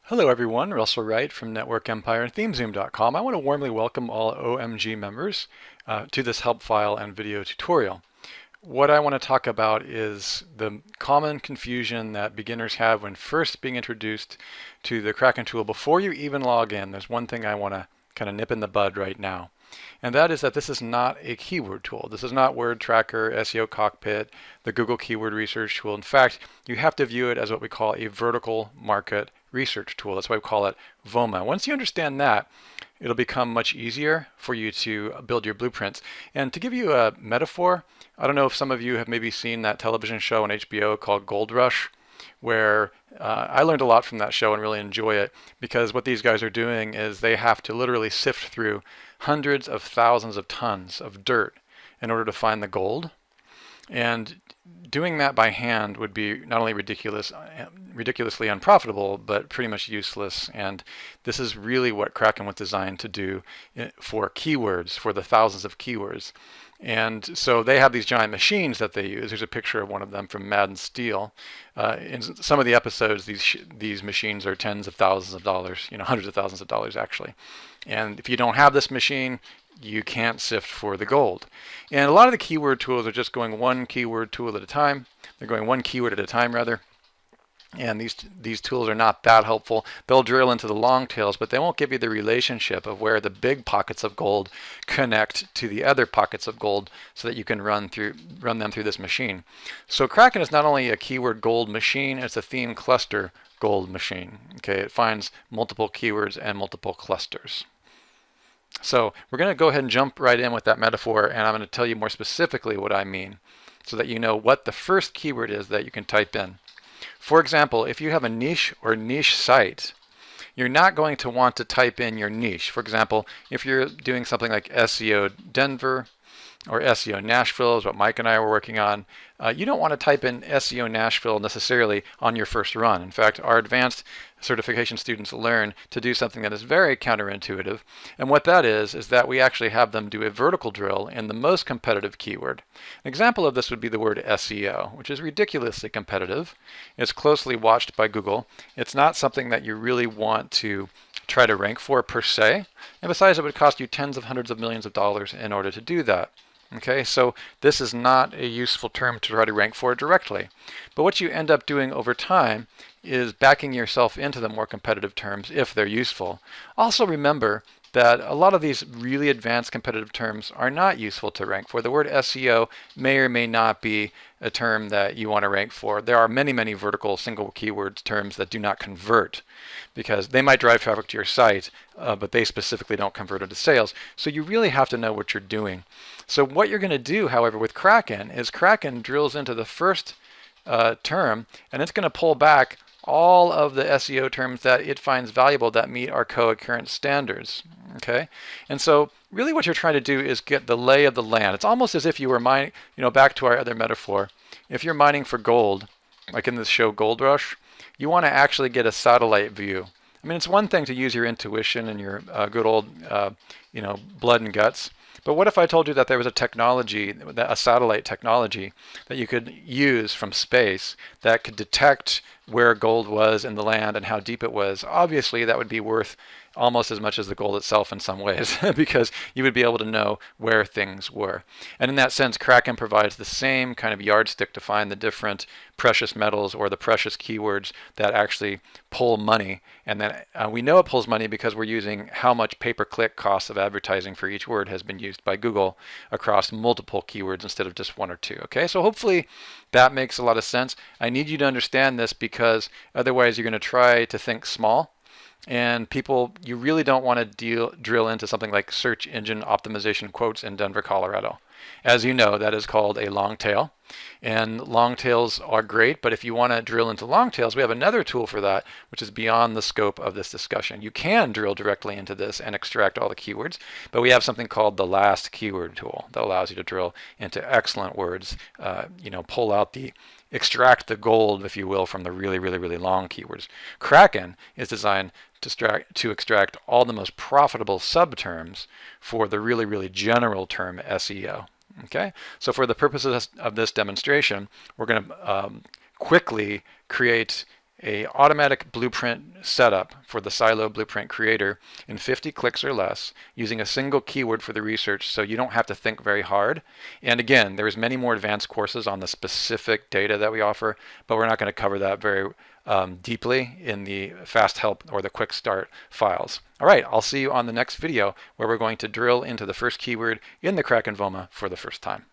Hello everyone, Russell Wright from Network Empire and ThemeZoom.com. I want to warmly welcome all OMG members to this help file and video tutorial. What I want to talk about is the common confusion that beginners have when first being introduced to the Krakken tool. Before you even log in, there's one thing I want to kind of nip in the bud right now. And that is that this is not a keyword tool. This is not Word Tracker, SEO Cockpit, the Google Keyword Research tool. In fact, you have to view it as what we call a vertical market research tool. That's why we call it VOMA. Once you understand that, it'll become much easier for you to build your blueprints. And to give you a metaphor, I don't know if some of you have maybe seen that television show on HBO called Gold Rush, where I learned a lot from that show and really enjoy it, because what these guys are doing is they have to literally sift through hundreds of thousands of tons of dirt in order to find the gold. And doing that by hand would be not only ridiculously unprofitable, but pretty much useless. And this is really what Krakken was designed to do for keywords, for the thousands of keywords. And so they have these giant machines that they use. There's a picture of one of them from Mad and Steel. In some of the episodes, these machines are tens of thousands of dollars, hundreds of thousands of dollars actually. And if you don't have this machine, you can't sift for the gold. And a lot of the keyword tools are just going one keyword tool at a time. They're going one keyword at a time, rather. And these tools are not that helpful. They'll drill into the long tails, but they won't give you the relationship of where the big pockets of gold connect to the other pockets of gold so that you can run them through this machine. So Krakken is not only a keyword gold machine, it's a theme cluster gold machine. Okay, it finds multiple keywords and multiple clusters. So we're going to go ahead and jump right in with that metaphor, and I'm going to tell you more specifically what I mean so that you know what the first keyword is that you can type in. For example, if you have a niche or niche site, you're not going to want to type in your niche. For example, if you're doing something like SEO Denver or SEO Nashville is what Mike and I were working on, you don't want to type in SEO Nashville necessarily on your first run. In fact, our advanced certification students learn to do something that is very counterintuitive. And what that is that we actually have them do a vertical drill in the most competitive keyword. An example of this would be the word SEO, which is ridiculously competitive. It's closely watched by Google. It's not something that you really want to try to rank for per se. And besides, it would cost you tens of hundreds of millions of dollars in order to do that. Okay, so this is not a useful term to try to rank for directly. But what you end up doing over time is backing yourself into the more competitive terms if they're useful. Also remember that a lot of these really advanced competitive terms are not useful to rank for. The word SEO may or may not be a term that you want to rank for. There are many, many vertical single keyword terms that do not convert because they might drive traffic to your site, but they specifically don't convert into sales. So you really have to know what you're doing. So what you're going to do, however, with Krakken is Krakken drills into the first term, and it's going to pull back all of the SEO terms that it finds valuable that meet our co-occurrence standards. Okay, and so really what you're trying to do is get the lay of the land. It's almost as if you were mining, back to our other metaphor. If you're mining for gold, like in this show Gold Rush, you want to actually get a satellite view. I mean, it's one thing to use your intuition and your good old, blood and guts. But what if I told you that there was a technology, a satellite technology, that you could use from space that could detect where gold was in the land and how deep it was? Obviously, that would be worth almost as much as the gold itself in some ways, because you would be able to know where things were. And in that sense, Krakken provides the same kind of yardstick to find the different precious metals or the precious keywords that actually pull money. And then we know it pulls money because we're using how much pay-per-click cost of advertising for each word has been used by Google across multiple keywords instead of just one or two. Okay, so hopefully that makes a lot of sense. I need you to understand this because otherwise you're going to try to think small. And you really don't want to drill into something like search engine optimization quotes in Denver, Colorado. As you know, that is called a long tail. And long tails are great, but if you want to drill into long tails, we have another tool for that, which is beyond the scope of this discussion. You can drill directly into this and extract all the keywords, but we have something called the last keyword tool that allows you to drill into excellent words, extract the gold, if you will, from the really, really, really long keywords. Krakken is designed to extract all the most profitable subterms for the really, really general term SEO. Okay, so for the purposes of this demonstration, we're going to quickly create a automatic blueprint setup for the Silo Blueprint Creator in 50 clicks or less using a single keyword for the research, so you don't have to think very hard. And again, there's many more advanced courses on the specific data that we offer, but we're not going to cover that very deeply in the fast help or the quick start files. All right, I'll see you on the next video where we're going to drill into the first keyword in the Krakken VOMA for the first time.